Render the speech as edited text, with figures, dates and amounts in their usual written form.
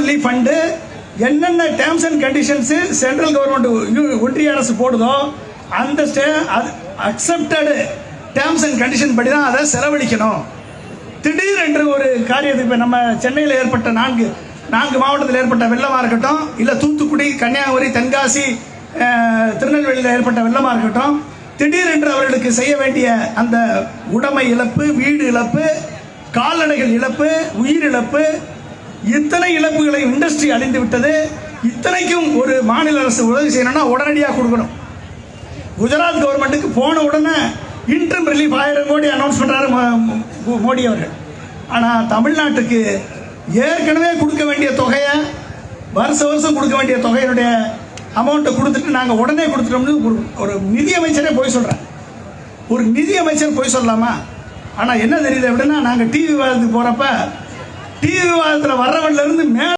Relief fund என்னென்ன terms and conditions central government ஒன்றிய அரசு போடுதோ அந்த அக்செப்டடு டேர்ம்ஸ் அண்ட் கண்டிஷன் படி தான் அதை செலவழிக்கணும். திடீரென்று ஒரு காரியத்துக்கு இப்போ நம்ம சென்னையில் ஏற்பட்ட நான்கு மாவட்டத்தில் ஏற்பட்ட வெள்ளமாக இருக்கட்டும், இல்லை தூத்துக்குடி, கன்னியாகுமரி, தென்காசி, திருநெல்வேலியில் ஏற்பட்ட வெள்ளமாக இருக்கட்டும், திடீரென்று அவர்களுக்கு செய்ய வேண்டிய அந்த உடைமை இழப்பு, வீடு இழப்பு, கால்நடைகள் இழப்பு, உயிர் இழப்பு, இத்தனை இழப்புகளை இண்டஸ்ட்ரி அழிந்து விட்டது. இத்தனைக்கும் ஒரு மாநில அரசு உதவி செய்யணும்னா உடனடியாக கொடுக்கணும். குஜராத் கவர்மெண்ட்டுக்கு போன உடனே இன்ட்ரம் ரிலீஃப் 1000 கோடி அனௌன்ஸ் பண்ணுறாரு மோடி அவர்கள். ஆனால் தமிழ்நாட்டுக்கு ஏற்கனவே கொடுக்க வேண்டிய தொகையை, வருஷம் கொடுக்க வேண்டிய தொகையினுடைய அமௌண்ட்டை கொடுத்துட்டு நாங்கள் உடனே கொடுத்துட்டோம்னு ஒரு நிதியமைச்சரே போய் சொல்கிறேன். ஒரு நிதியமைச்சர் போய் சொல்லலாமா? ஆனால் என்ன தெரியுது அப்படின்னா, நாங்கள் டிவி விவாதத்துக்கு போகிறப்ப டிவி விவாதத்தில் வர்றவன்லேருந்து